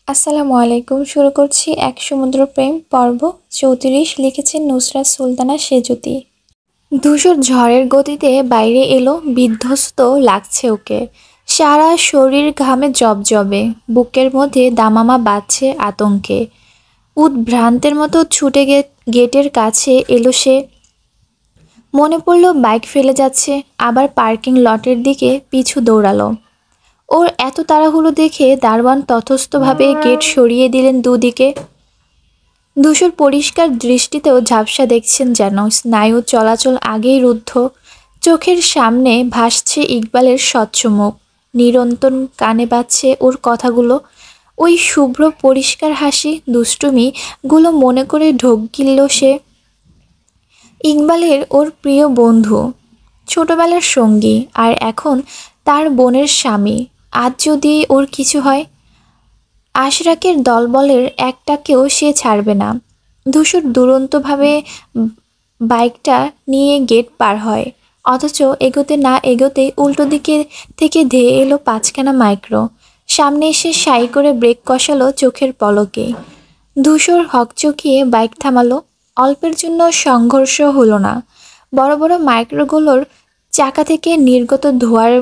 আসসালামু আলাইকুম। শুরু করছি এক সমুদ্র প্রেম পর্ব ৩৪। লিখেছেন নুসরাত সুলতানা সেঁজুতি। ধূসর ঝড়ের গতিতে বাইরে এলো। বিধ্বস্ত লাগছে ওকে। সারা শরীর ঘামে জবজবে, বুকের মধ্যে দামামা বাজছে আতঙ্কে। উদ্ভ্রান্তের মতো ছুটে গেটের কাছে এলো সে। মনে পড়ল বাইক ফেলে যাচ্ছে, আবার পার্কিং লটের দিকে পিছু দৌড়ালো। ওর এত তাড়াহুড়ো দেখে দারোয়ান তথস্থভাবে গেট সরিয়ে দিলেন দুদিকে। ধূসর পরিষ্কার দৃষ্টিতেও ঝাপসা দেখছেন যেন, স্নায়ু চলাচল আগেই রুদ্ধ। চোখের সামনে ভাসছে ইকবালের স্বচ্ছ মুখ, নিরন্তর কানে বাজছে ওর কথাগুলো। ওই শুভ্র পরিষ্কার হাসি, দুষ্টুমিগুলো মনে করে ঢোক গিলল সে। ইকবালের ওর প্রিয় বন্ধু, ছোটবেলার সঙ্গী, আর এখন তার বোনের স্বামী। আজ যদি ওর কিছু হয়, আশরাকের দলবলের একটাকেও সে ছাড়বে না। ধূসর দুরন্তভাবে বাইকটা নিয়ে গেট পার হয়, অথচ এগোতে না এগোতেই উল্টো দিকে থেকে ধেয়ে এলো পাঁচখানা মাইক্রো। সামনে এসে সাই করে ব্রেক কষালো চোখের পলকে। ধূসর হকচকিয়ে বাইক থামালো। অল্পের জন্য সংঘর্ষ হলো না। বড় বড় মাইক্রোগুলোর চাকা থেকে নির্গত ধোঁয়ার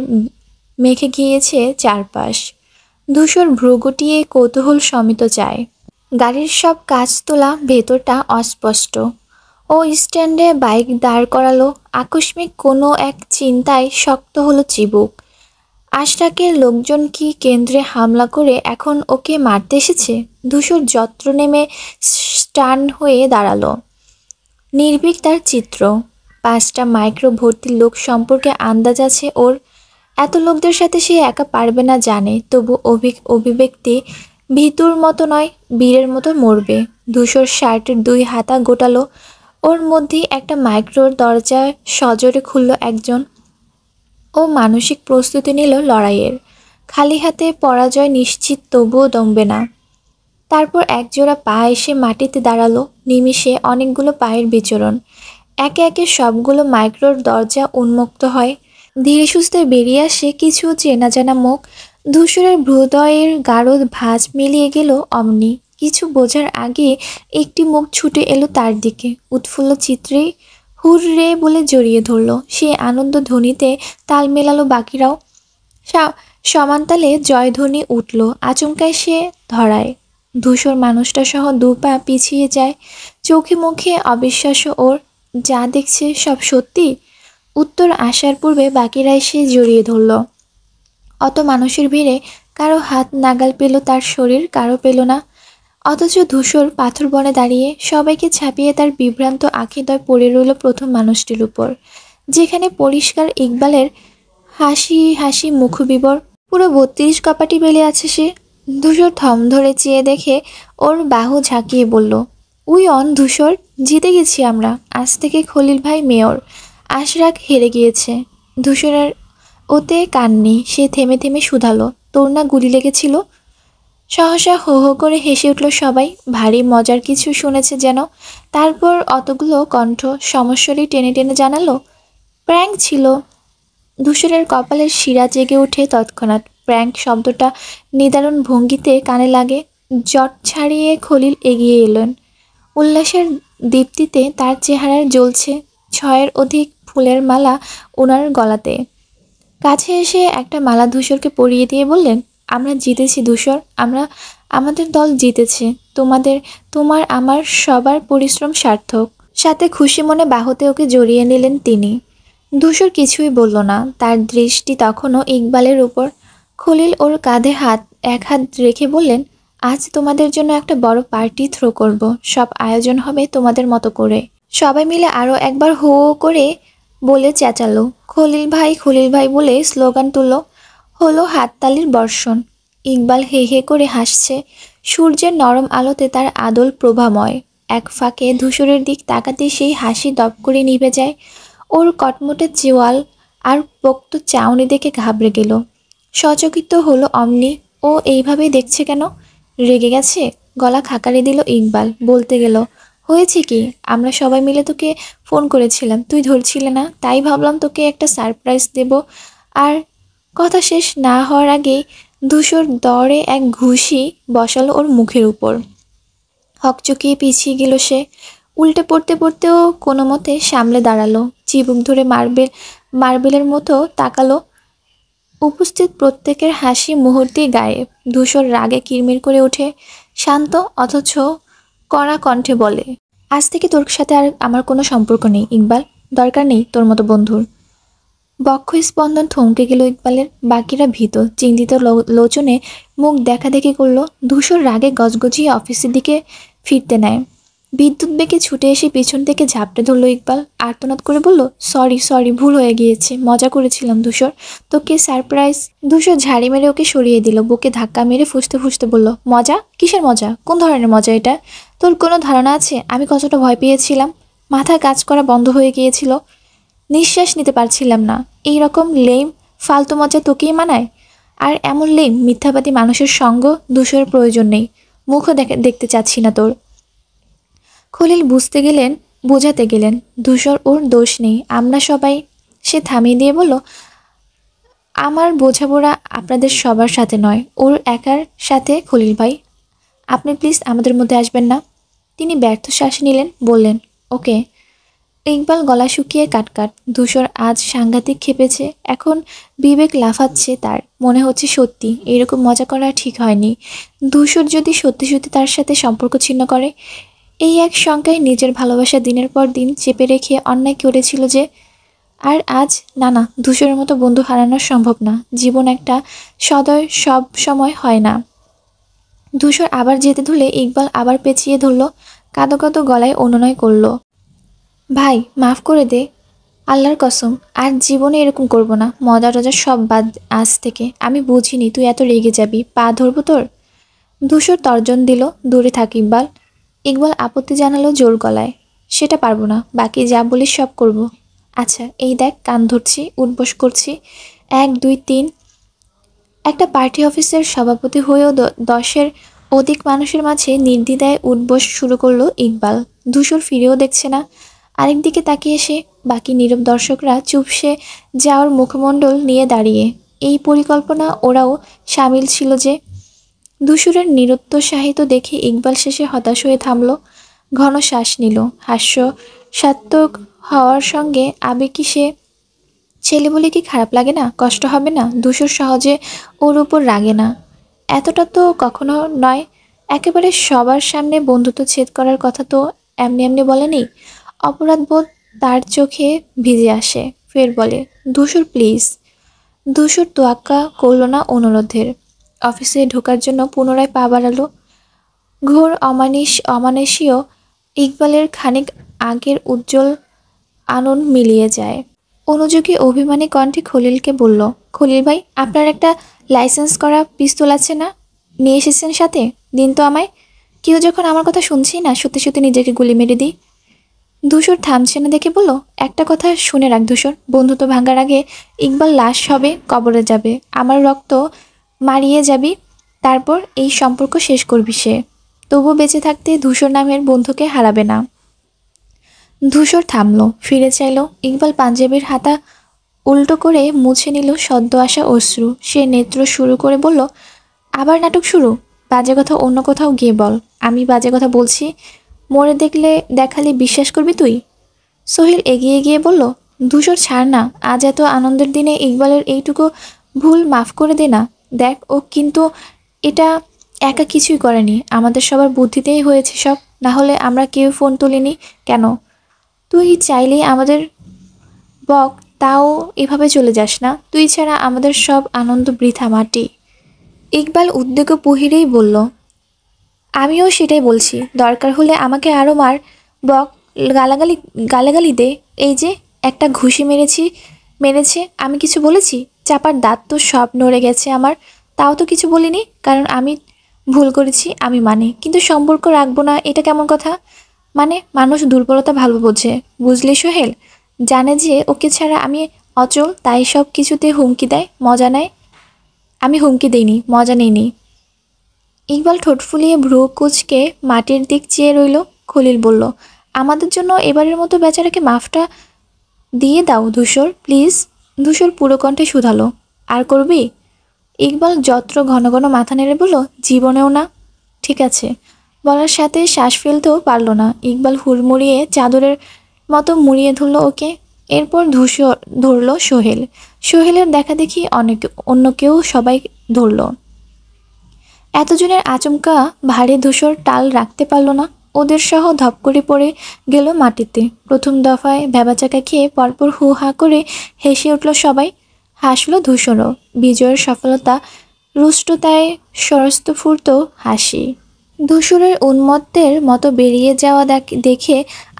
মেখে গিয়েছে চারপাশ। ধূসর ভ্রু গুটিয়ে কৌতূহল শমিত চায়। গাড়ির সব কাচ তোলা, ভেতরটা অস্পষ্ট। ও স্ট্যান্ডে বাইক দাঁড় করালো। আকস্মিক কোনো এক চিন্তায় শক্ত হলো চিবুক। আশরাকের লোকজন কি কেন্দ্রে হামলা করে এখন ওকে মারতে এসেছে? ধূসর যত্র নেমে স্টান হয়ে দাঁড়ালো। নির্ভীক তার চিত্র। 5টা মাইক্রো ভর্তি লোক সম্পর্কে আন্দাজ আছে ওর। এত লোকদের সাথে সে একা পারবে না জানে, তবু অভিব্যক্তি ভীতুর মতো নয়, বীরের মতো মরবে। ধূসর শার্টের 2 হাতা গোটালো। ওর মধ্যেই একটা মাইক্রোর দরজা সজোরে খুলল একজন। ও মানসিক প্রস্তুতি নিল লড়াইয়ের। খালি হাতে পরাজয় নিশ্চিত, তবুও দমবে না। তারপর একজোড়া পা এসে মাটিতে দাঁড়ালো। নিমিষে অনেকগুলো পায়ের বিচরণ। একে একে সবগুলো মাইক্রোর দরজা উন্মুক্ত হয়। ধীরে সুস্থে বেরিয়ে আসে কিছু চেনা জানা মুখ। ধূসরের হৃদয়ের গাঢ় ভাঁজ মিলিয়ে গেল অমনি। কিছু বোঝার আগে একটি মুখ ছুটে এলো তার দিকে। উৎফুল্ল চিত্রে হুররে বলে জড়িয়ে ধরল সে। আনন্দ ধ্বনিতে তাল মেলালো বাকিরাও। সমানতালে জয়ধ্বনি উঠল। আচমকায় সে ধরায়। ধূসর মানুষটা সহ 2 পা পিছিয়ে যায়। চোখে মুখে অবিশ্বাস্য ওর। যা দেখছে সব সত্যি? উত্তর আসার পূর্বে বাকিরা এসে জড়িয়ে ধরল। অত মানুষের ভিড়ে কারো হাত নাগাল পেল তার শরীর, কারো পেল না। অথচ ধূসর পাথর বনে দাঁড়িয়ে সবাইকে ছাপিয়ে তার বিভ্রান্ত আঁখিদ্বয় পড়ে রইল প্রথম মানুষটির উপর, যেখানে পরিষ্কার ইকবালের হাসি হাসি মুখবিবর। পুরো 32 কপাটি বেলে আছে সে। ধূসর থম ধরে চেয়ে দেখে ওর বাহু ঝাঁকিয়ে বলল, উই অন ধূসর, জিতে গেছি আমরা। আজ থেকে খলিল ভাই মেয়র। আশরাক হেরে গিয়েছে। ধূসরের ওতে কান নেই। সে থেমে থেমে শুধালো, তোর না গুলি লেগেছিল? সহসা হো হো করে হেসে উঠল সবাই। ভারী মজার কিছু শুনেছে যেন। তারপর অতগুলো কণ্ঠ সমস্বরে টেনে টেনে জানালো, প্র্যাঙ্ক ছিল। ধূসরের কপালের শিরা জেগে ওঠে তৎক্ষণাৎ। প্র্যাঙ্ক শব্দটা নিদারুণ ভঙ্গিতে কানে লাগে। জট ছাড়িয়ে খলিল এগিয়ে এলেন। উল্লাসের দীপ্তিতে তার চেহারায় জ্বলছে 6-এর অধিক ফুলের মালা ওনার গলাতে। কাছে এসে একটা মালা ধূসরকে পরিয়ে দিয়ে বললেন, আমরা জিতেছি ধূসর, আমাদের দল জিতেছে। তোমার আমার সবার পরিশ্রম সার্থক। সাথে খুশি মনে বাহুতে ওকে জড়িয়ে নিলেন তিনি। ধূসর কিছুই বলল না। তার দৃষ্টি তখনও ইকবালের উপর। খলিল ওর কাঁধে এক হাত রেখে বললেন, আজ তোমাদের জন্য একটা বড় পার্টি থ্রো করব। সব আয়োজন হবে তোমাদের মতো করে। সবাই মিলে আরও একবার হো হো করে বলে চেঁচালো, খলিল ভাই বলে স্লোগান তুলল। হলো হাততালির বর্ষণ। ইকবাল হে হে করে হাসছে। সূর্যের নরম আলোতে তার আদল প্রভাময়। এক ফাঁকে ধূসরের দিক তাকাতেই সেই হাসি দপ করে নিভে যায়। ওর কটমটে চোয়াল আর পোক্ত চাউনি দেখে ঘাবড়ে গেল। সচকিত হলো অমনি। ও এইভাবেই দেখছে কেন? রেগে গেছে? গলা খাকারি দিল ইকবাল। বলতে গেল, হয়েছে কি, আমরা সবাই মিলে তোকে ফোন করেছিলাম, তুই ধরছিলে না, তাই ভাবলাম তোকে একটা সারপ্রাইজ দেব। আর কথা শেষ না হওয়ার আগেই ধূসর দরে এক ঘুষি বসালো ওর মুখের উপর। হকচকিয়ে পিছিয়ে গেল সে। উল্টে পড়তে পড়তেও কোনো মতে সামলে দাঁড়ালো। চিবুক ধরে মার্বেলের মতো তাকালো। উপস্থিত প্রত্যেকের হাসি মুহূর্তেই গায়েব। ধূসর রাগে কিরমির করে ওঠে। শান্ত অথচ কড়া কণ্ঠে বলে, আজ থেকে তোর সাথে আর আমার কোনো সম্পর্ক নেই ইকবাল। দরকার নেই তোর মতো বন্ধুর। বক্ষ স্পন্দন থমকে গেল ইকবালের। বাকিরা ভীত চিন্তিত লোচনে মুখ দেখাদেখি করলো। ধূসর রাগে গজগজিয়ে অফিসের দিকে ফিরতে নেয়। বিদ্যুৎ বেগে ছুটে এসে পিছন থেকে ঝাপটে ধরলো ইকবাল। আর্তনাদ করে বলল, সরি সরি, ভুল হয়ে গিয়েছে, মজা করেছিলাম ধূসর, তোকে সারপ্রাইজ। ধূসর ঝাড়ি মেরে ওকে সরিয়ে দিল। বুকে ধাক্কা মেরে ফুঁসতে ফুঁসতে বলল, মজা? কিসের মজা? কোন ধরনের মজা এটা? তোর কোনো ধারণা আছে আমি কতটা ভয় পেয়েছিলাম? মাথা কাজ করা বন্ধ হয়ে গিয়েছিল, নিঃশ্বাস নিতে পারছিলাম না। এই রকম লেম ফালতু মজা তোকেই মানায়? আর এমন লেম মিথ্যাবাদী মানুষের সঙ্গ ধূসরের প্রয়োজন নেই। মুখও দেখতে চাচ্ছি না তোর। খলিল বোঝাতে গেলেন, ধূসর ওর দোষ নেই, আমরা সবাই। সে থামিয়ে দিয়ে বলল, আমার বোঝাপড়া আপনাদের সবার সাথে নয়, ওর একার সাথে। খলিল ভাই, আপনি প্লিজ আমাদের মধ্যে আসবেন না। তিনি ব্যর্থ শ্বাস নিলেন, বললেন, ওকে। ইকবাল গলা শুকিয়ে কাটকাট। ধূসর আজ সাংঘাতিক খেপেছে। এখন বিবেক লাফাচ্ছে তার। মনে হচ্ছে সত্যি এরকম মজা করা ঠিক হয়নি। ধূসর যদি সত্যি সত্যি তার সাথে সম্পর্ক ছিন্ন করে, এই এক শঙ্কায় নিজের ভালোবাসা দিনের পর দিন চেপে রেখে অন্যায় করেছিল যে। আর আজ না, ধূসরের মতো বন্ধু হারানো সম্ভব না। জীবন একটা সদয় সব সময় হয় না। ধূসর আবার যেতে ধরলে ইকবাল আবার পেঁচিয়ে ধরল। কাঁদো কাঁদো গলায় অনুনয় করল, ভাই মাফ করে দে, আল্লাহর কসম আর জীবনে এরকম করব না। মজা টজা সব বাদ আজ থেকে। আমি বুঝিনি তুই এত রেগে যাবি। পা ধরবো তোর? ধূসর তর্জন দিল, দূরে থাক ইকবাল। ইকবাল আপত্তি জানালো জোর গলায়, সেটা পারবো না, বাকি যা বলিস সব করব। আচ্ছা এই দেখ, কান ধরছি, উঠবস করছি, 1 2 3। একটা পার্টি অফিসের সভাপতি হয়েও 10-এর অধিক মানুষের মাঝে নির্দ্বিধায় উঠবস শুরু করলো ইকবাল। ধূসর ফিরেও দেখছে না। আরেকদিকে তাকিয়ে সে। বাকি নীরব দর্শকরা চুপসে যাওয়ার মুখমণ্ডল নিয়ে দাঁড়িয়ে। এই পরিকল্পনা ওরাও সামিল ছিল যে। ধূসরের নিরুৎসাহিত দেখে ইকবাল শেষে হতাশ হয়ে থামল। ঘন শ্বাস নিল। হাস্যসাত্মক হওয়ার সঙ্গে আবেগী সে। ছেলে বলে কি খারাপ লাগে না? কষ্ট হবে না? ধূসর সহজে ওর উপর রাগে না, এতটা তো কখনো নয়। একেবারে সবার সামনে বন্ধুত্ব ছেদ করার কথা তো এমনি এমনি বলেনি। অপরাধবোধ তার চোখে ভিজে আসে। ফের বলে, ধূসর প্লিজ। ধূসর তোয়াক্কা করল না অনুরোধের। অফিসে ঢোকার জন্য পুনরায় পা বাড়ালো। ঘোর অমানুষীয় ইকবালের খানিক আগের উজ্জ্বল আনন মিলিয়ে যায়। অনুযোগী অভিমানী কণ্ঠে খলিলকে বলল, খলিল ভাই, আপনার একটা লাইসেন্স করা পিস্তল আছে না? নিয়ে এসেছেন সাথে? দিন তো আমায়। কেউ যখন আমার কথা শুনছেই না, সত্যি সত্যি নিজেকে গুলি মেরে দিই। ধূসর থামছে না দেখে বলল, একটা কথা শুনে রাখ ধূসর, বন্ধুত্ব ভাঙার আগে ইকবাল লাশ হবে, কবরে যাবে, আমার রক্ত মারিয়ে যাবি, তারপর এই সম্পর্ক শেষ করবি সে। তবু বেঁচে থাকতে ধূসর নামের বন্ধুকে হারাবে না। ধূসর থামল, ফিরে চাইল। ইকবাল পাঞ্জাবির হাতা উল্টো করে মুছে নিল সদ্য আসা অশ্রু। সে নেত্র শুরু করে বলল, আবার নাটক শুরু? বাজে কথা অন্য কোথাও গিয়ে বল। আমি বাজে কথা বলছি মরে দেখালে বিশ্বাস করবি তুই? সোহেল এগিয়ে গিয়ে বলল, ধূসর ছাড় না, আজ এত আনন্দের দিনে ইকবালের এইটুকু ভুল মাফ করে দে না। দেখ ও কিন্তু এটা একা কিছুই করেনি, আমাদের সবার বুদ্ধিতেই হয়েছে সব। না হলে আমরা কেউ ফোন তুলিনি কেন? তুই চাইলেই আমাদের বক, তাও এভাবে চলে যাস না। তুই ছাড়া আমাদের সব আনন্দ বৃথা মাটি। ইকবাল উদ্বেগ পুহিরেই বলল, আমিও সেটাই বলছি, দরকার হলে আমাকে আরও মার, বক, গালাগালি দে। এই যে একটা ঘুষি মেরেছে, আমি কিছু বলেছি? চাপার দাঁত তো সব নড়ে গেছে আমার, তাও তো কিছু বলিনি, কারণ আমি ভুল করেছি আমি মানি, কিন্তু সম্পর্ক রাখবো না এটা কেমন কথা? মানে মানুষ দুর্বলতা ভালো বোঝে, বুঝলি সোহেল? জানে যে ওকে ছাড়া আমি অচল, তাই সব কিছুতে হুমকি দেয়, মজা নেয়। আমি হুমকি দিইনি, মজা নেইনি। ইকবাল ঠোঁট ফুলিয়ে ভ্রু কুঁচকে মাটির দিক চেয়ে রইল। খলিল বলল, আমাদের জন্য এবারের মতো বেচারাকে মাফটা দিয়ে দাও ধূসর, প্লিজ। ধূসর পুরো কণ্ঠে শুধালো, আর করবি? ইকবাল যত্র ঘন ঘন মাথা নেড়ে বলল, জীবনেও না। ঠিক আছে, বলার সাথে শ্বাস ফেলতেও পারল না। ইকবাল হুড়মুড়িয়ে চাদরের মতো মুড়িয়ে ধরল ওকে। এরপর ধরল সোহেল। সোহেলের দেখা দেখি অন্য কেউ সবাই ধরল। এতজনের আচমকা ভারী ধূসর টাল রাখতে পারল না। ওদের সহ ধপ করে পড়ে গেল মাটিতে। প্রথম দফায় ভ্যাবাচাকা খেয়ে পরপর হু হা করে হেসে উঠল সবাই। হাসল ধূসরও। বিজয়ের সফলতা রুষ্টতায় স্বরস্ফূর্ত হাসি। ধূসরের উন্মত্তের মতো বেরিয়ে যাওয়া দেখে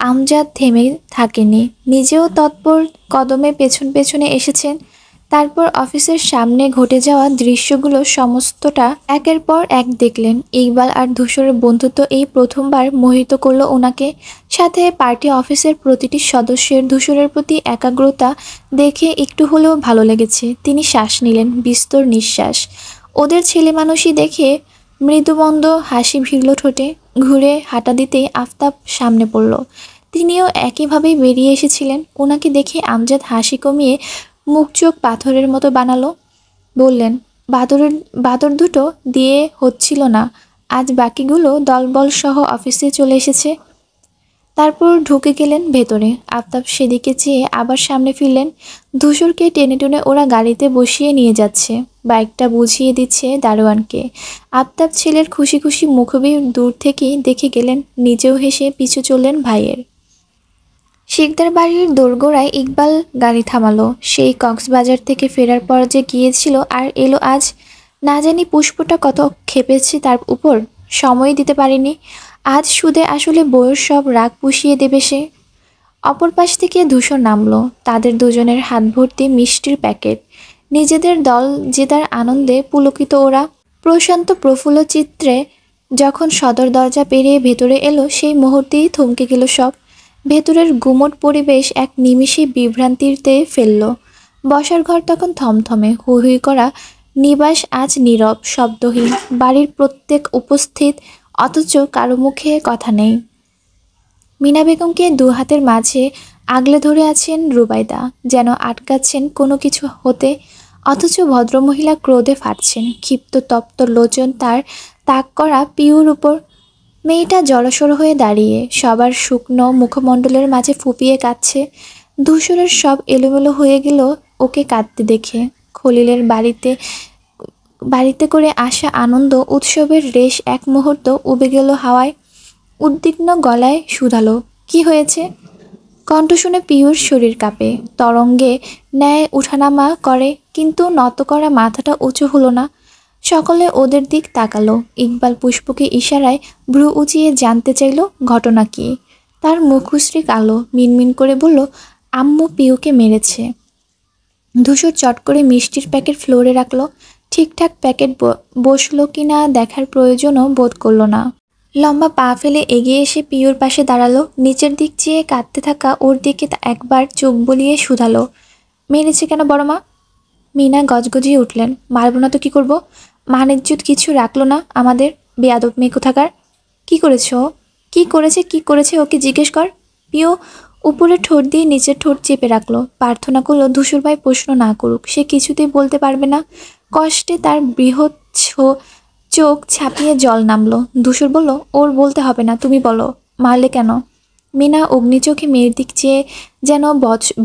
আমজাদ থেমে থাকেনি। নিজেও তৎপর কদমে পেছন পেছনে এসেছেন। তারপর অফিসের সামনে ঘটে যাওয়া দৃশ্যগুলো সমস্তটা একের পর এক দেখলেন। ইকবাল আর ধূসরের বন্ধুত্ব এই প্রথমবার মোহিত করল ওনাকে। সাথে পার্টি অফিসের প্রতিটি সদস্যের ধূসরের প্রতি একাগ্রতা দেখে একটু হলেও ভালো লেগেছে। তিনি শ্বাস নিলেন, বিস্তর নিঃশ্বাস। ওদের ছেলে মানুষই দেখে মৃদুমন্দ হাসি ভিড়ল ঠোঁটে। ঘুরে হাঁটা দিতেই আফতাব সামনে পড়ল। তিনিও একইভাবেই বেরিয়ে এসেছিলেন। ওনাকে দেখে আমজাদ হাসি কমিয়ে মুখ চোখ পাথরের মতো বানালো। বললেন, বাদর দুটো দিয়ে হচ্ছিল না, আজ বাকিগুলো দলবল সহ অফিসে চলে এসেছে। তারপর ঢুকে গেলেন ভেতরে। আফতাব সেদিকে চেয়ে আবার সামনে ফিরলেন। ধূসরকে টেনে টেনে ওরা গাড়িতে বসিয়ে নিয়ে যাচ্ছে। বাইকটা বুঝিয়ে দিচ্ছে দারোয়ানকে। আফতাব ছেলের খুশি খুশি মুখবির দূর থেকেই দেখে গেলেন। নিজেও হেসে পিছু চললেন ভাইয়ের। শিকদার বাড়ির দোরগোড়ায় ইকবাল গাড়ি থামালো। সেই কক্সবাজার থেকে ফেরার পর যে গিয়েছিল আর এলো আজ। না জানি পুষ্পটা কত খেপেছে তার উপর, সময় দিতে পারেনি। আজ সুদে আসলে বউয়ের সব রাগ পুষিয়ে দেবে সে। অপর পাশ থেকে ধূসর নামলো। তাদের দুজনের হাত ভর্তি মিষ্টির প্যাকেট। নিজেদের দল জেতার আনন্দে পুলকিত ওরা। প্রশান্ত প্রফুল্ল চিত্রে যখন সদর দরজা পেরিয়ে ভেতরে এলো, সেই মুহূর্তেই থমকে গেল সব। ভেতরের গুমট পরিবেশ এক নিমিষে বিভ্রান্তিতে ফেলল। বসার ঘর তখন থমথমে। হুই হুই করা নিবাস আজ নীরব, শব্দহীন। বাড়ির প্রত্যেক উপস্থিত, অথচ কারো মুখে কথা নেই। মিনা বেগমকে দু হাতের মাঝে আগলে ধরে আছেন রুবাইদা, যেন আটকাচ্ছেন কোনো কিছু হতে। অথচ ভদ্রমহিলা ক্রোধে ফাটছেন। ক্ষিপ্ত তপ্ত লোচন তার তাক করা পিউর উপর। মেয়েটা জড়সড় হয়ে দাঁড়িয়ে, সবার শুকনো মুখমণ্ডলের মাঝে ফুপিয়ে কাঁদছে। ধূসরের সব এলোমেলো হয়ে গেল ওকে কাঁদতে দেখে। খলিলের বাড়িতে করে আসা আনন্দ উৎসবের রেশ এক মুহূর্ত উবে গেল হাওয়ায়। উদ্বিগ্ন গলায় শুধালো, কি হয়েছে? কণ্ঠ শুনে পিউর শরীর কাঁপে, তরঙ্গে ন্যায় উঠানামা করে, কিন্তু নত করা মাথাটা উঁচু হলো না। সকলে ওদের দিক তাকালো। ইকবাল পুষ্পকে ইশারায় ভ্রু উঁচিয়ে জানতে চাইল ঘটনা কি। তার মুখশ্রী কালো, মিনমিন করে বলল, আম্মু পিউকে মেরেছে। ধূসর চট করে মিষ্টির প্যাকেট ফ্লোরে রাখলো। ঠিকঠাক প্যাকেট বসলো কিনা দেখার প্রয়োজনও বোধ করল না। লম্বা পা ফেলে এগিয়ে এসে পিউর পাশে দাঁড়ালো। নিচের দিক চেয়ে কাঁদতে থাকা ওর দিকে একবার চোখ বলিয়ে শুধালো, মেরেছে কেন বড় মা? মিনা গজগজিয়ে উঠলেন, মারব না তো কি করব? মানিজ্জত কিছু রাখলো না আমাদের, বেয়াদব মেয়ে কোথাকার। কি করেছ ও? কি করেছে ওকে জিজ্ঞেস কর। পিউ উপরে ঠোঁট দিয়ে নিচের ঠোঁট চেপে রাখলো। প্রার্থনা করলো ধূসর ভাই প্রশ্ন না করুক। সে কিছুতেই বলতে পারবে না। কষ্টে তার বৃহৎ চোখ ছাপিয়ে জল নামলো। ধূসর বলল, ওর বলতে হবে না, তুমি বলো, মারলে কেন? মিনা অগ্নিচোখে মেয়ের দিক চেয়ে যেন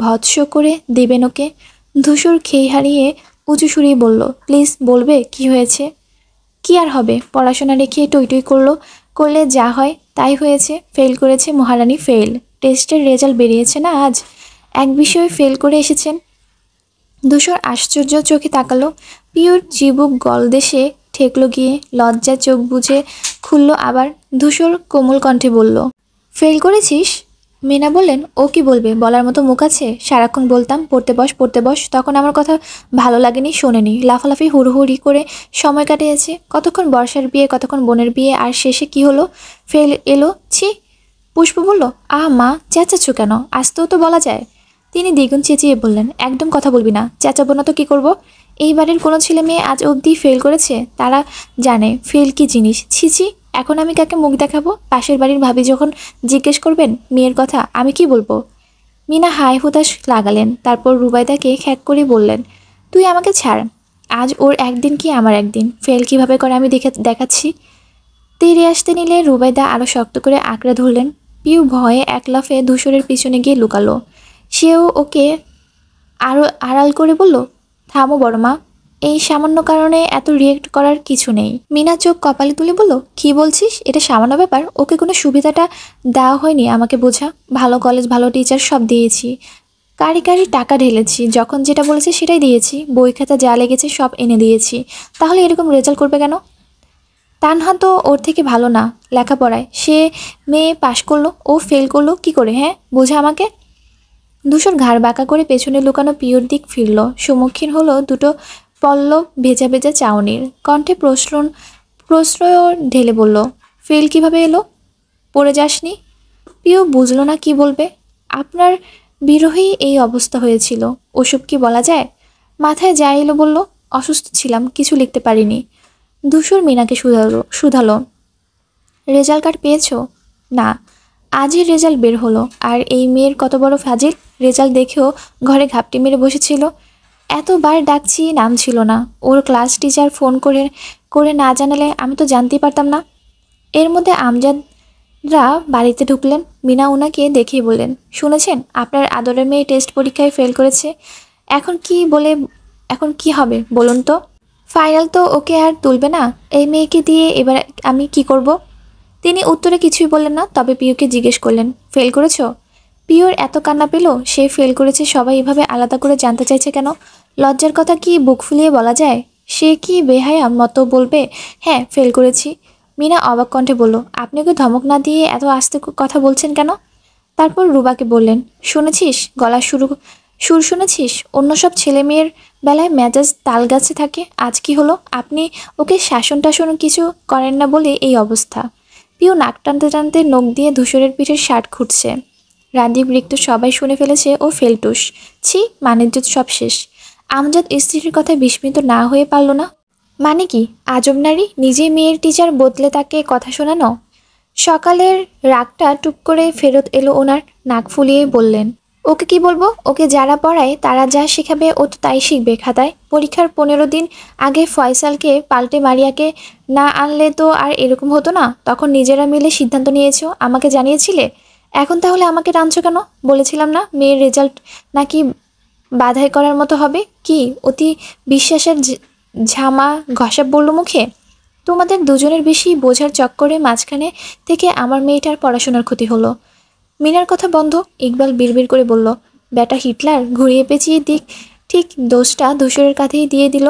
ভৎস করে দেবেন ওকে। ধূসর খেই হারিয়ে উঁচু সুরিয়ে বলল, প্লিজ বলবে কি হয়েছে? কি আর হবে, পড়াশোনা রেখে টই করলে যা হয় তাই হয়েছে। ফেল করেছে মহারানী, ফেল। টেস্টের রেজাল্ট বেরিয়েছে না আজ, এক বিষয়ে ফেল করে এসেছেন। ধূসর আশ্চর্য চোখে তাকালো। পিওর চিবুক গলদেশে ঠেকলো গিয়ে। লজ্জা চোখ বুজে খুলল আবার। ধূসর কোমল কণ্ঠে বলল, ফেল করেছিস? মিনা বললেন, ও কি বলবে, বলার মতো মুখ আছে? সারাক্ষণ বলতাম পড়তে বস, তখন আমার কথা ভালো লাগেনি, শোনেনি, লাফালাফি হুড়হুড়ি করে সময় কাটিয়েছে। কতক্ষণ বর্ষার বিয়ে, কতক্ষণ বোনের বিয়ে, আর শেষে কি হলো? ফেল এলো। ছি। পুষ্প বলল, মা চেঁচাচ্ছ কেন? আসতেও তো বলা যায়। তিনি দ্বিগুণ চেঁচিয়ে বললেন, একদম কথা বলবি না। চেঁচাবো না তো কী করবো? এই বাড়ির কোনো ছেলে মেয়ে আজ অবধি ফেল করেছে? তারা জানে ফেল কি জিনিস। ছি। এখন আমি কাকে মুখ দেখাবো? পাশের বাড়ির ভাবি যখন জিজ্ঞেস করবেন মেয়ের কথা, আমি কি বলবো? মিনা হায় হুতাশ লাগালেন। তারপর রুবাইদাকে খ্যাক করে বললেন, তুই আমাকে ছাড়। আজ ওর একদিন কি আমার একদিন, ফেল কিভাবে করে আমি দেখাচ্ছি। তেড়ে আসতে নিলে রুবাইদা আরও শক্ত করে আঁকড়ে ধরলেন। পিউ ভয়ে এক লাফে ধূসরের পিছনে গিয়ে লুকালো। সেও ওকে আরও আড়াল করে বলল, থামো বড় মা, এই সামান্য কারণে এত রিয়েক্ট করার কিছু নেই। মিনা চোখ কপালে তুলে বলল, কি বলছিস? এটা সামান্য ব্যাপার, ওকে কোনো সুবিধাটা দেওয়া হয়নি আমাকে বোঝা। ভালো কলেজ, ভালো টিচার সব দিয়েছি, কারি কারি টাকা ঢেলেছি, যখন যেটা বলেছে সেটাই দিয়েছি, বই খাতা যা লেগেছে সব এনে দিয়েছি, তাহলে এরকম রেজাল্ট করবে কেন? তানহা তো ওর থেকে ভালো না লেখাপড়ায়, সে মেয়ে পাশ করলো, ও ফেল করলো কি করে? হ্যাঁ, বোঝা আমাকে। ধূসর ঘাড় বাঁকা করে পেছনে লুকানো পিওর দিক ফিরল, সম্মুখীন হলো দুটো পল্লব ভেজা ভেজা চাউনির। কণ্ঠে প্রশ্রয় ঢেলে বলল, ফেল কিভাবে এলো? পড়ে যাসনি? পিও বুঝলো না কি বলবে। আপনার বিরহেই এই অবস্থা হয়েছিল, ওসব কি বলা যায়? মাথায় যা এলো বলল, অসুস্থ ছিলাম, কিছু লিখতে পারিনি। ধূসর মিনাকে শুধালো, রেজাল্ট কার্ড পেয়েছো? না, আজই রেজাল্ট বের হলো। আর এই মেয়ের কত বড় ফাজিল, রেজাল্ট দেখেও ঘরে ঘাপটি মেরে বসেছিল। এতবার ডাকছি, নাম ছিল না। ওর ক্লাস টিচার ফোন করে করে না জানালে আমি তো জানতেই পারতাম না। এর মধ্যে আমজাদরা বাড়িতে ঢুকলেন। মিনা ওনাকে দেখেই বললেন, শুনেছেন আপনার আদরের মেয়ে টেস্ট পরীক্ষায় ফেল করেছে। এখন এখন কি হবে বলুন তো? ফাইনাল তো ওকে আর তুলবে না, এই মেয়েকে দিয়ে এবার আমি কি করব? তিনি উত্তরে কিছুই বললেন না, তবে পিওকে জিজ্ঞেস করলেন, ফেল করেছো? পিওর এত কান্না পেল, সে ফেল করেছে সবাই এভাবে আলাদা করে জানতে চাইছে কেন? লজ্জার কথা কি বুক ফুলিয়ে বলা যায়? সে কি বেহায়া মতো বলবে, হ্যাঁ ফেল করেছি? মিনা অবাক কণ্ঠে বলল, আপনি ওকে ধমক না দিয়ে এত আস্তে কথা বলছেন কেন? তারপর রুবাকে বললেন, শুনেছিস গলার সুর শুনেছিস? অন্য সব ছেলে মেয়ের বেলায় মেজাজ তাল গাছে থাকে, আজ কি হলো? আপনি ওকে শাসন টাসন কিছু করেন না বলে এই অবস্থা। পিউ নাক টানতে টানতে নখ দিয়ে ধূসরের পিঠের শার্ট খুঁটছে। রান্দীপ রিক্ত সবাই শুনে ফেলেছে ও ফেলটুস। ছি, মানিজ্জত সব শেষ। আমজাদ স্ত্রীর কথায় বিস্মিত না হয়ে পারল না। মানে কি আজব নারী, নিজেই মেয়ের টিচার, বদলে তাকে কথা শোনানো। সকালের রাগটা টুপ করে ফেরত এলো ওনার। নাক ফুলিয়ে বললেন, ওকে কি বলবো? ওকে যারা পড়ায় তারা যা শেখাবে ও তো তাই শিখবে খাতায়। পরীক্ষার 15 দিন আগে ফয়সালকে পাল্টে মারিয়াকে না আনলে তো আর এরকম হতো না। তখন নিজেরা মিলে সিদ্ধান্ত নিয়েছো, আমাকে জানিয়েছিলে। এখন তাহলে আমাকে টানছো কেন? বলেছিলাম না মেয়ের রেজাল্ট নাকি বাধাই করার মতো হবে? কি অতি বিশ্বাসের ঝামা ঘষা বলল মুখে? তোমাদের দুজনের বেশি বোঝার চক্করে মাঝখানে থেকে আমার মেয়েটার পড়াশোনার ক্ষতি হলো। মিনার কথা বন্ধ, ইকবাল বিড়বিড় করে বলল, বেটা হিটলার ঘুরিয়ে পেঁচিয়ে ঠিক দোষটা ধূসরের কাঁধেই দিয়ে দিল।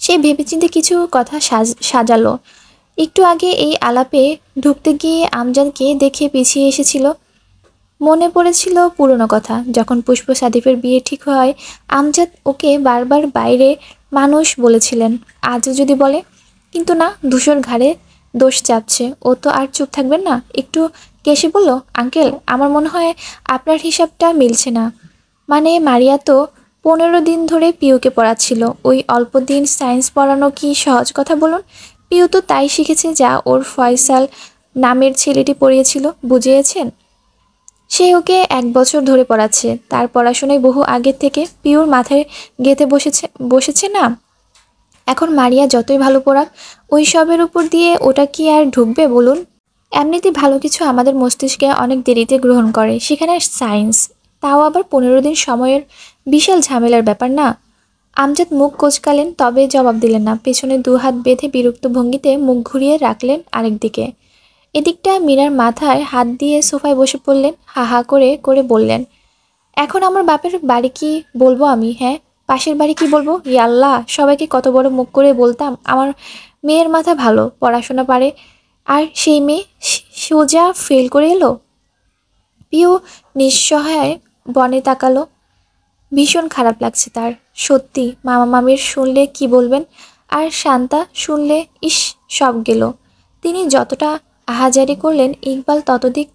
সে ভেবেচিন্তে কিছু কথা সাজালো। একটু আগে এই আলাপে ঢুকতে গিয়ে আমজাদকে দেখে পিছিয়ে এসেছিল। মনে পড়েছিল পুরনো কথা, যখন পুষ্প সাদিফের বিয়ে ঠিক হয় আমজাদ ওকে বারবার বাইরে মানুষ বলেছিলেন, আজও যদি বলে। কিন্তু না, ধূসর ঘাড়ে দোষ চাপছে। ও তো আর চুপ থাকবেন না। একটু কেসে বলল, আঙ্কেল আমার মনে হয় আপনার হিসাবটা মিলছে না। মানে মারিয়া তো 15 দিন ধরে পিউকে পড়াচ্ছিল, ওই অল্প দিন সায়েন্স পড়ানো কি সহজ কথা বলুন? পিউ তো তাই শিখেছে যা ওর ফয়সাল নামের ছেলেটি পড়িয়েছিল, বুঝিয়েছেন? সে ওকে 1 বছর ধরে পড়াচ্ছে, তার পড়াশোনায় বহু আগের থেকে পিওর মাথায় গেঁথে বসেছে না। এখন মারিয়া যতই ভালো পড়াক, ওই সবের উপর দিয়ে ওটা কি আর ঢুকবে বলুন? এমনিতে ভালো কিছু আমাদের মস্তিষ্কে অনেক দেরিতে গ্রহণ করে, সেখানে সায়েন্স, তাও আবার 15 দিন সময়ের বিশাল ঝামেলার ব্যাপার না। আমজাদ মুখ কোঁচকালেন, তবে জবাব দিলেন না। পেছনে 2 হাত বেঁধে বিরক্ত ভঙ্গিতে মুখ ঘুরিয়ে রাখলেন আরেকদিকে। এদিকটা মিনার মাথায় হাত দিয়ে সোফায় বসে পড়লেন, হা হা করে করে বললেন, এখন আমার বাপের বাড়ি কি বলবো আমি? হ্যাঁ, পাশের বাড়ি কি বলবো? ইয়াল্লাহ, সবাইকে কত বড় মুখ করে বলতাম আমার মেয়ের মাথা ভালো, পড়াশোনা পারে, আর সেই মেয়ে সোজা ফেল করে এলো। পিউ নিঃসহায় বনে তাকালো। ভীষণ খারাপ লাগছে তার, সত্যি। মামা মামির শুনলে কি বলবেন? আর শান্তা শুনলে, ইস, সব গেল। তিনি যতটা আহাজারি করলেন, ইকবাল ততোধিক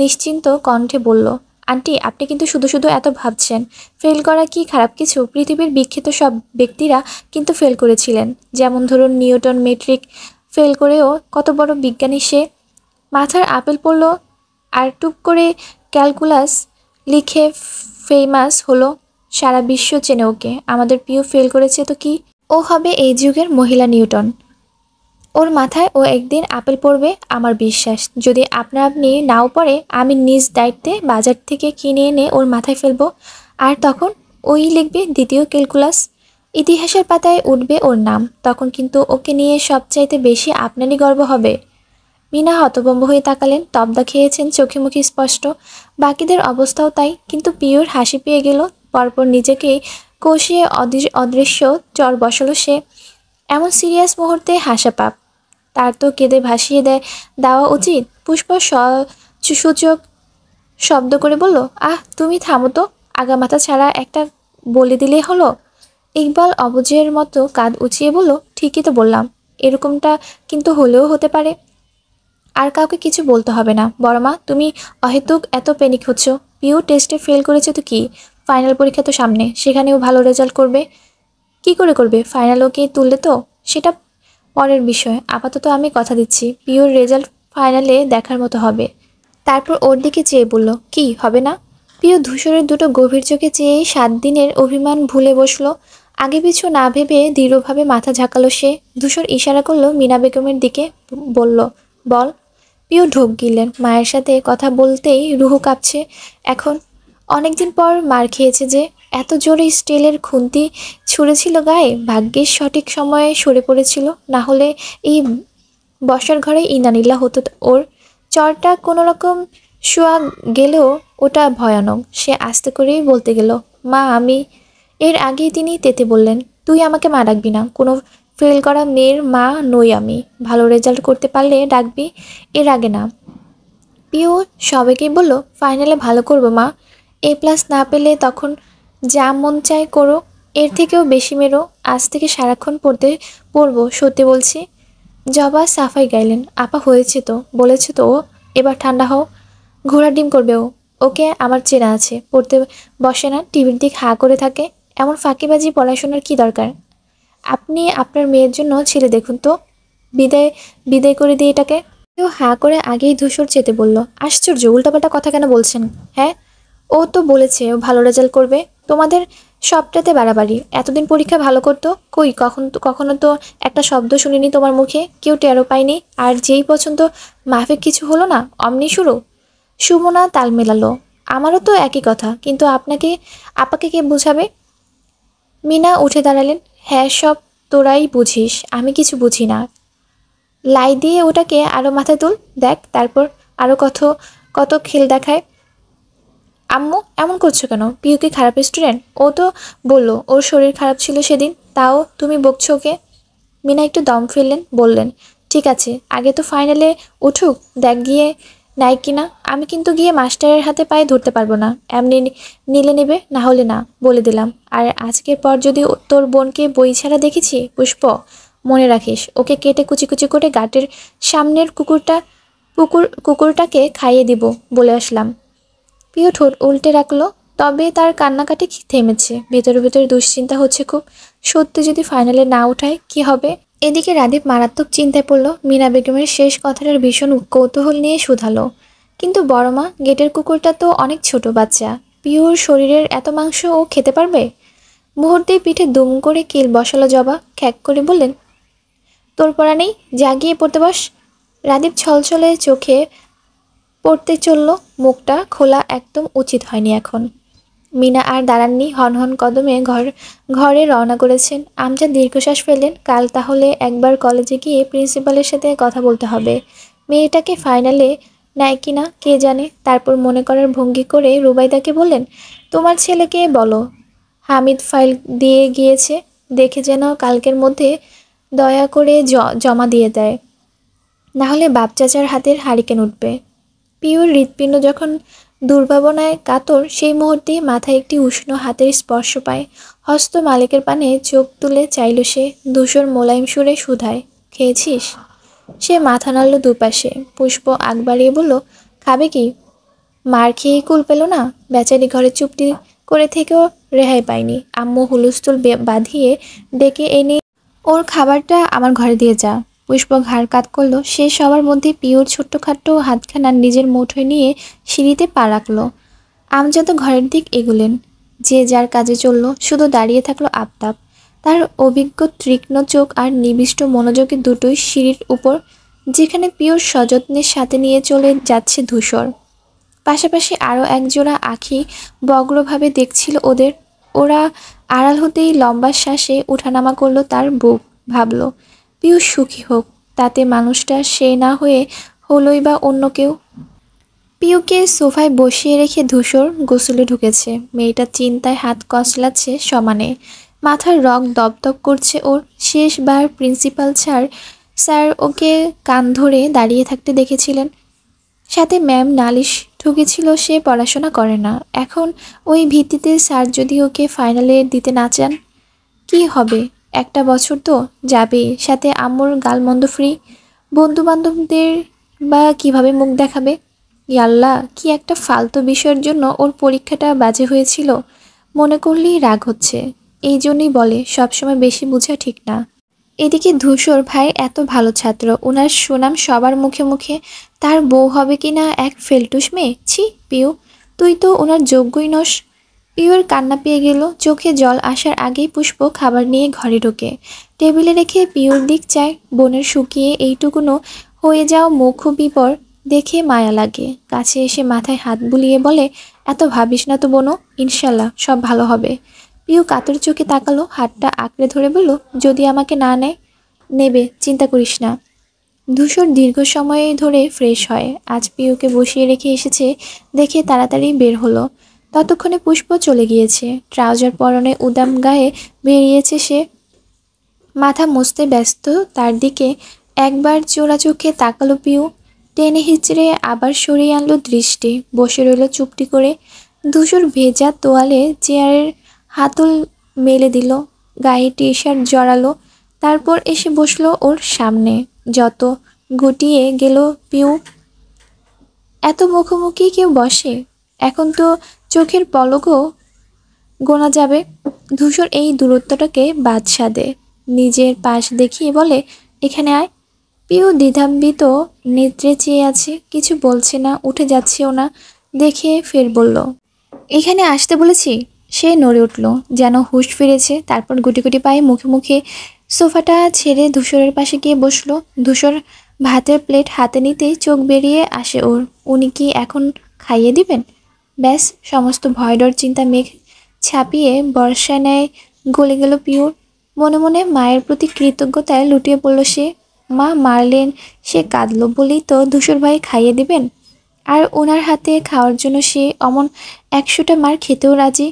নিশ্চিন্ত কণ্ঠে বলল, আন্টি আপনি কিন্তু শুধু শুধু এত ভাবছেন। ফেল করা কি খারাপ কিছু? পৃথিবীর বিখ্যাত সব ব্যক্তিরা কিন্তু ফেল করেছিলেন। যেমন ধরুন নিউটন, মেট্রিক ফেল করেও কত বড় বিজ্ঞানী সে। মাথার আপেল পড়ল আর টুপ করে ক্যালকুলাস লিখে ফেমাস হলো। সারা বিশ্ব চেনে ওকে। আমাদের পিউ ফেল করেছে তো কি, ও হবে এই যুগের মহিলা নিউটন। ওর মাথায় ও একদিন আপেল পড়বে আমার বিশ্বাস। যদি আপনি নাও পড়ে, আমি নিজ দায়িত্বে বাজার থেকে কিনে এনে ওর মাথায় ফেলবো। আর তখন ওই লিখবে দ্বিতীয় ক্যালকুলাস। ইতিহাসের পাতায় উঠবে ওর নাম। তখন কিন্তু ওকে নিয়ে সবচাইতে বেশি আপনারই গর্ব হবে। মিনা হতভম্ব হয়ে তাকালেন। তবদা খেয়েছেন, চোখে মুখে স্পষ্ট। বাকিদের অবস্থাও তাই। কিন্তু পিওর হাসি পেয়ে গেল। পরপর নিজেকেই কষিয়ে অদৃশ্য চর বসালো সে। এমন সিরিয়াস মুহূর্তে হাসা পাপ। তার তো কেঁদে ভাসিয়ে দেওয়া উচিত। পুষ্প সূচক শব্দ করে বলল, আহ তুমি থামো তো, আগামাথা ছাড়া একটা বলে দিলে হলো। ইকবাল অবুঝের মতো কাঁধ উঁচিয়ে বলল, ঠিকই তো বললাম, এরকমটা কিন্তু হলেও হতে পারে। আর কাউকে কিছু বলতে হবে না। বড়মা, তুমি অহেতুক এত প্যানিক হচ্ছ। পিউ টেস্টে ফেল করেছে তো কি, ফাইনাল পরীক্ষা তো সামনে, সেখানেও ভালো রেজাল্ট করবে। কি করে করবে? ফাইনাল ওকে তুললে তো সেটা পরের বিষয়। আপাতত আমি কথা দিচ্ছি, পিওর রেজাল্ট ফাইনালে দেখার মতো হবে। তারপর ওর দিকে চেয়ে বলল, কি হবে না? পিও ধূসরের দুটো গভীর চোখে চেয়ে 7 দিনের অভিমান ভুলে বসলো। আগে পিছু না ভেবে দৃঢ়ভাবে মাথা ঝাঁকালো সে। ধূসর ইশারা করলো মিনা বেগমের দিকে, বলল, বল। পিও ঢোক গিললেন। মায়ের সাথে কথা বলতেই রুহু কাঁপছে এখন। অনেকদিন পর মার খেয়েছে যে। এত জোরে স্টিলের খুন্তি ছুঁড়েছিল গায়ে, ভাগ্যের সঠিক সময়ে সরে পড়েছিল। না হলে এই বসার ঘরে ইনানিল্লা হতো ওর। চরটা কোনো রকম শোয়া গেলেও ওটা ভয়ানক। সে আস্তে করেই বলতে গেল, মা আমি। এর আগেই তিনি তেতে বললেন, তুই আমাকে মা ডাকবি না। কোনো ফেল করা মেয়ের মা নই আমি। ভালো রেজাল্ট করতে পারলে ডাকবি, এর আগে না। পিউ সবাইকেই বলল, ফাইনালে ভালো করবো মা। A+ না পেলে তখন যা মন চায় করো, এর থেকেও বেশি মেরো। আজ থেকে সারাক্ষণ পড়বো, সত্যি বলছি। জবা সাফাই গাইলেন, আপা হয়েছে তো, বলেছে তো ও, এবার ঠান্ডা হও। ঘোড়ার ডিম করবে ও। ওকে আমার চেনা আছে। পড়তে বসে না, টিভির দিক হাঁ করে থাকে। এমন ফাঁকিবাজি পড়াশোনার কি দরকার? আপনি আপনার মেয়ের জন্য ছেলে দেখুন তো। বিদায় বিদায় করে দিয়ে এটাকে। কেউ হাঁ করে আগেই ধূসর চেতে বলল, আশ্চর্য, উল্টাপাল্টা কথা কেন বলছেন? হ্যাঁ, ও তো বলেছে ও ভালো রেজাল্ট করবে। তোমাদের সবটাতে বাড়াবাড়ি। এতদিন পরীক্ষা ভালো করতো, কই কখনো তো একটা শব্দ শুনিনি তোমার মুখে, কেউ টেরও পাইনি। আর যেই পছন্দ মাফিক কিছু হলো না, অমনি শুরু। সুমনা তাল মেলালো, আমারও তো একই কথা, কিন্তু আপাকে কে বুঝাবে? মিনা উঠে দাঁড়ালেন, হ্যাঁ সব তোরাই বুঝিস, আমি কিছু বুঝি না। লাই দিয়ে ওটাকে আরও মাথায় তুল, দেখ তারপর আরও কত কত খেল দেখায়। আম্মু এমন করছো কেন? পিউ কি খারাপ স্টুডেন্ট? ও তো বললো ওর শরীর খারাপ ছিল সেদিন, তাও তুমি বকছো ওকে। মিনা একটু দম ফেললেন, বললেন, ঠিক আছে, আগে তো ফাইনালে উঠুক, দেখ গিয়ে নাই কিনা। আমি কিন্তু গিয়ে মাস্টারের হাতে পায়ে ধরতে পারবো না। এমনি নিলে নেবে, না হলে না, বলে দিলাম। আর আজকের পর যদি তোর বোনকে বই ছাড়া দেখেছি পুষ্প, মনে রাখিস, ওকে কেটে কুচি কুচি করে গাটের সামনের কুকুরটাকে খাইয়ে দিব বলে আসলাম। পিউ ঠোঁট উল্টে রাখলো, তবে তার কান্নাকাটি থেমেছে। ভেতরে ভেতরে দুশ্চিন্তা হচ্ছে খুব। সত্যি যদি ফাইনালে না উঠায় কি হবে? এদিকে রাদীপ মারাত্মক চিন্তায় পড়ল। মিনা বেগমের শেষ কথাটার ভীষণ কৌতূহল নিয়ে শুধালো, কিন্তু বড়মা, গেটের কুকুরটা তো অনেক ছোট বাচ্চা। পিওর শরীরের এত মাংস ও খেতে পারবে? মুহূর্তেই পিঠে দুম করে কিল বসালো জবা। খ্যাক করে বললেন, তোর পড়া নেই, জাগিয়ে পড়তে বস। রাদীপ ছলছলে চোখে পড়তে চলল। মুখটা খোলা একদম উচিত হয়নি এখন। মিনা আর দাঁড়াননি, হনহন কদমে ঘরে রওনা করেছেন। আমজাদ দীর্ঘশ্বাস ফেললেন। কাল তাহলে একবার কলেজে গিয়ে প্রিন্সিপালের সাথে কথা বলতে হবে। মেয়েটাকে ফাইনালে নেয় কি না কে জানে। তারপর মনে করার ভঙ্গি করে রুবাইদাকে বললেন, তোমার ছেলেকে বলো হামিদ ফাইল দিয়ে গিয়েছে, দেখে যেন কালকের মধ্যে দয়া করে জমা দিয়ে দেয়, নাহলে বাপ চাচার হাতের হারিকেন উঠবে। পিওর হৃৎপিণ্ড যখন দুর্ভাবনায় কাতর, সেই মুহূর্তে মাথায় একটি উষ্ণ হাতের স্পর্শ পায়। হস্ত মালিকের পানে চোখ তুলে চাইল সে। ধূসর মোলায়েম সুরে শুধায়, খেয়েছিস? সে মাথা নাড়ল দুপাশে। পুষ্প আগ বাড়িয়ে বলল, খাবে কি? মার খেয়েই কুল পেল না। বেচারি ঘরে চুপটি করে থেকেও রেহাই পায়নি। আম্মু হুলস্থুল বাঁধিয়ে ডেকে এনে, ওর খাবারটা আমার ঘরে দিয়ে যা। পুষ্প ঘাড় কাত করলো। সে সবার মধ্যে পিওর ছোট্টখাট্ট হাতখানা নিজের মুঠোয় নিয়ে সিঁড়িতে পা রাখল। আমজাদ ঘরের দিক এগুলেন। যে যার কাজে চলল, শুধু দাঁড়িয়ে থাকলো আফতাব। তার অভিজ্ঞ তীক্ষ্ণ চোখ আর নিবিষ্ট মনোযোগী দুটোই সিঁড়ির উপর, যেখানে পিওর সযত্নের সাথে নিয়ে চলে যাচ্ছে ধূসর। পাশাপাশি আরও একজোড়া আঁখি বগ্রভাবে দেখছিল ওদের। ওরা আড়াল হতেই লম্বা শ্বাসে উঠানামা করলো তার বুক। ভাবল, পিউ সুখী হোক, তাতে মানুষটা সে না হয়ে হলোই বা অন্য কেউ। পিউকে সোফায় বসিয়ে রেখে ধূসর গোসলে ঢুকেছে। মেয়েটা চিন্তায় হাত কসলাচ্ছে সমানে, মাথার রগ দপদপ করছে ওর। শেষবার প্রিন্সিপাল স্যার ওকে কান ধরে দাঁড়িয়ে থাকতে দেখেছিলেন, সাথে ম্যাম নালিশ ঠুকেছিল সে পড়াশোনা করে না। এখন ওই ভিত্তিতে স্যার যদি ওকে ফাইনালে দিতে না চান, কি হবে? একটা বছর তো যাবেই, সাথে আম্মুর গালমন্দ ফ্রি। বন্ধুবান্ধবদের বা কিভাবে মুখ দেখাবে? ইয়াল্লা, কি একটা ফালতু বিষয়ের জন্য ওর পরীক্ষাটা বাজে হয়েছিল মনে করলেই রাগ হচ্ছে। এই জন্যই বলে সবসময় বেশি বোঝা ঠিক না। এদিকে ধূসর ভাই এত ভালো ছাত্র, ওনার সুনাম সবার মুখে মুখে। তার বউ হবে কি না এক ফেলটুস মেয়ে। ছি পিউ, তুই তো ওনার যোগ্যই নস। পিউর কান্না পেয়ে গেল, চোখে জল আসার আগেই পুষ্প খাবার নিয়ে ঘরে ঢোকে। টেবিলে রেখে পিউর দিক চায়। বোনের শুকিয়ে এইটুকুনো হয়ে যাওয়া মুখ বিপর দেখে মায়া লাগে। কাছে এসে মাথায় হাত বুলিয়ে বলে, এত ভাবিস না তো বোনো, ইনশাল্লাহ সব ভালো হবে। পিউ কাতর চোখে তাকালো, হাতটা আঁকড়ে ধরে বলল, যদি আমাকে না নেয়? নেবে, চিন্তা করিস না। ধূসর দীর্ঘ সময় ধরে ফ্রেশ হয়। আজ পিউকে বসিয়ে রেখে এসেছে দেখে তাড়াতাড়ি বের হলো। ততক্ষণে পুষ্প চলে গিয়েছে। ট্রাউজার পরনে উদাম গায়ে বেরিয়েছে সে, মাথা মুছতে ব্যস্ত। তার দিকে একবার চোরা চোখে তাকালো পিউ, টেনে হিচড়ে আবার সরিয়ে আনলো দৃষ্টি। বসে রইল চুপটি করে। ধূসর ভেজা তোয়ালে চেয়ারের হাতল মেলে দিল, গায়ে টি শার্ট জড়ালো, তারপর এসে বসলো ওর সামনে। যত গুটিয়ে গেল পিউ, এত মুখোমুখি কেউ বসে? এখন তো চোখের পলকও গোনা যাবে। ধূসর এই দূরত্বটাকে বাদশা দে, নিজের পাশ দেখিয়ে বলে, এখানে আয়। পিউ দ্বিধান্বিত নেত্রে চেয়ে আছে, কিছু বলছে না, উঠে যাচ্ছেও না। দেখে ফের বলল, এখানে আসতে বলেছি। সে নড়ে উঠল, যেন হুঁশ ফিরেছে। তারপর গুটি গুটি পায়ে মুখে মুখে সোফাটা ছেড়ে ধূসরের পাশে গিয়ে বসলো। ধূসর ভাতের প্লেট হাতে নিতেই চোখ বেরিয়ে আসে ওর। উনি কি এখন খাইয়ে দিবেন? ব্যাস, সমস্ত ভয়ডর চিন্তা মেঘ ছাপিয়ে বর্ষা নেয় গলে গেল পিওর। মনে মনে মায়ের প্রতি কৃতজ্ঞতায় লুটিয়ে পড়ল সে। মা মারলেন, সে কাঁদলো বলেই তো ধূসর ভাই খাইয়ে দিবেন। আর ওনার হাতে খাওয়ার জন্য সে অমন 100টা মার খেতেও রাজি।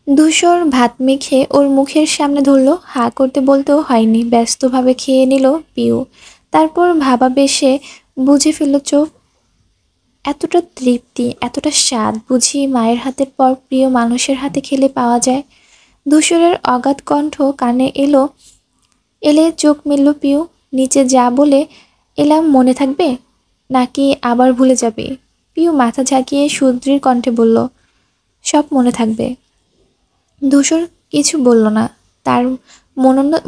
ধূসর ভাত মেখে ওর মুখের সামনে ধরলো, হা করতে বলতেও হয়নি, ব্যস্তভাবে খেয়ে নিল পিউ। তারপর ভাবাবেশে বুঝে ফেলল চোখ। এতটা তৃপ্তি, এতটা স্বাদ বুঝি মায়ের হাতের পর প্রিয় মানুষের হাতে খেলে পাওয়া যায়। ধূসরের অগাধ কণ্ঠ কানে এলে চোখ মেলল পিউ। নিচে যা বলে এলাম মনে থাকবে, নাকি আবার ভুলে যাবে? পিউ মাথা ঝাঁকিয়ে সুদৃঢ় কণ্ঠে বলল, সব মনে থাকবে। ধূসর কিছু বলল না, তার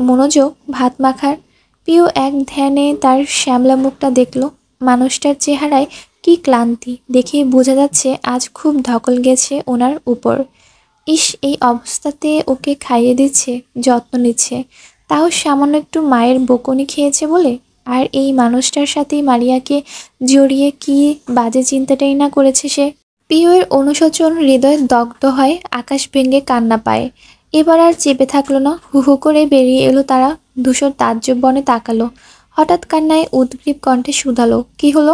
মনোযোগ ভাত মাখার। পিউ এক ধ্যানে তার শ্যামলা মুখটা দেখল। মানুষটার চেহারায় কি ক্লান্তি, দেখে বোঝা যাচ্ছে আজ খুব ধকল গেছে ওনার উপর। ইস, এই অবস্থাতে ওকে খাইয়ে দিচ্ছে, যত্ন নিচ্ছে, তাও সামান্য একটু মায়ের বকুনি খেয়েছে বলে। আর এই মানুষটার সাথেই মারিয়াকে জড়িয়ে কি বাজে চিন্তাটাই না করেছে সে। পিউয়ের অনুশোচন হৃদয় দগ্ধ হয়, আকাশ ভেঙে কান্না পায়। এবার আর চেপে থাকলো না, হু হু করে বেরিয়ে এলো তারা। ধূসর তাজ্জব বনে তাকালো, হঠাৎ কান্নায় উদ্গ্রীব কণ্ঠে শুধালো, কি হলো?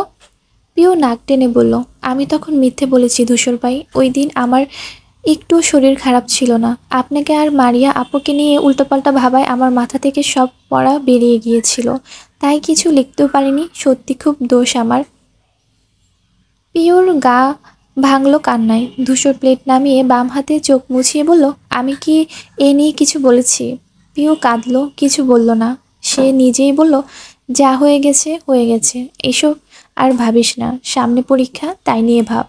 পিউ নাক টেনে বলল, আমি তখন মিথ্যে বলেছি ধূসর ভাই। ওই দিন আমার একটু শরীর খারাপ ছিল না। আপনাকে আর মারিয়া আপুকে নিয়ে উল্টোপাল্টা ভাবায় আমার মাথা থেকে সব পড়া বেরিয়ে গিয়েছিল, তাই কিছু লিখতেও পারিনি। সত্যি খুব দোষ আমার। পিওর গা ভাঙল কান্নায়। ধূসর প্লেট নামিয়ে বাম হাতে চোখ মুছিয়ে বলল, আমি কি এ নিয়ে কিছু বলেছি? পিউ কাঁদলো, কিছু বলল না। সে নিজেই বলল, যা হয়ে গেছে হয়ে গেছে, এসব আর ভাবিস না, সামনে পরীক্ষা, তাই নিয়ে ভাব।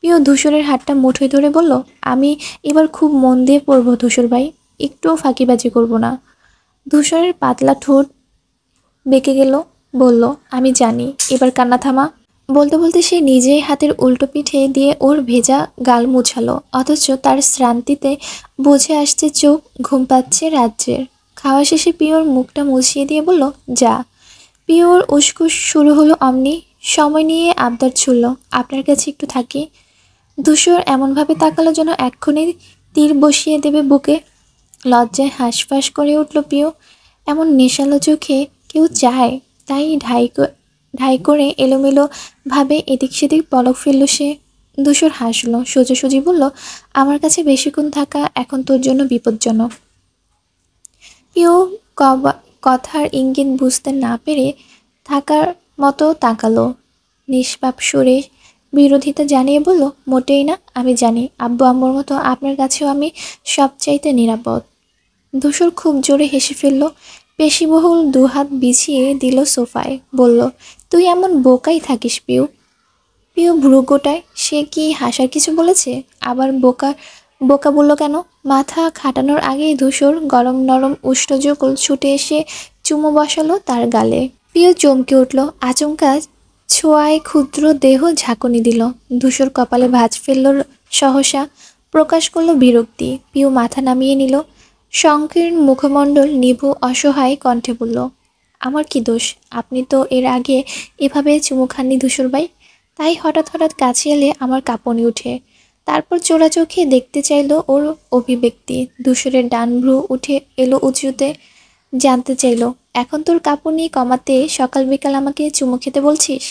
পিউ ধূসরের হাতটা মুঠোয় ধরে বলল, আমি এবার খুব মন দিয়ে পড়ব ধূসর ভাই, একটুও ফাঁকিবাজি করব না। ধূসরের পাতলা ঠোঁট বেঁকে গেল, বলল, আমি জানি, এবার কান্না থামা। বলতে বলতে সে নিজেই হাতের উল্টো পিঠে দিয়ে ওর ভেজা গাল মুছালো, অথচ তার শ্রান্তিতে বুঝে আসছে চোখ ঘুম পাচ্ছে রাজ্যের। খাওয়া শেষে পিওর মুখটা মুছিয়ে দিয়ে বলল, যা। পিওর উসকুস শুরু হলো অমনি। সময় নিয়ে আবদার ছুড়ল, আপনার কাছে একটু থাকি। ধূসর এমনভাবে তাকালো যেন এক্ষুনি তীর বসিয়ে দেবে বুকে। লজ্জায় হাঁসফাঁস করে উঠল পিও। এমন নেশালো চোখে কেউ চায়? তাই ঢাই করে এলোমেলো ভাবে এদিক সেদিক পলক ফেলল সে। ধূসর হাসলো, সোজাসুজি বলল, আমার কাছে বেশিক্ষণ থাকা এখন তোর জন্য বিপজ্জনক। পিও কথার ইঙ্গিত বুঝতে না পেরে থাকার মতো তাকালো। নিষ্পাপ সুরে বিরোধিতা জানিয়ে বলল, মোটেই না, আমি জানি আব্বু আম্মুর মতো আপনার কাছেও আমি সবচাইতে নিরাপদ। ধূসর খুব জোরে হেসে ফেলল, পেশিবহুল দুহাত বিছিয়ে দিল সোফায়, বলল, তুই এমন বোকাই থাকিস পিউ। পিউ ভ্রু গোটায়, সে কি হাসার কিছু বলেছে? আবার বোকা বোকা বলল কেন? মাথা খাটানোর আগেই ধূসর গরম নরম উষ্ণজকুল ছুটে এসে চুমু বসালো তার গালে। পিউ চমকে উঠল, আচমকা ছোঁয়ায় ক্ষুদ্র দেহ ঝাঁকুনি দিল। ধূসর কপালে ভাঁজ ফেলল সহসা, প্রকাশ করল বিরক্তি। পিউ মাথা নামিয়ে নিল, সংকীর্ণ মুখমণ্ডল নিভু অসহায় কণ্ঠে বলল, আমার কি দোষ? আপনি তো এর আগে এভাবে চুমু খাননি ধূসর ভাই। তাই হঠাৎ হঠাৎ কাছে এলে আমার কাঁপুনি উঠে। তারপর চোরা চোখে দেখতে চাইল ওর অভিব্যক্তি। ধূসরের ডান ভ্রু উঠে এলো উঁচুতে, জানতে চাইল, এখন তোর কাঁপুনি কমাতে সকাল বিকাল আমাকে চুমু খেতে বলছিস?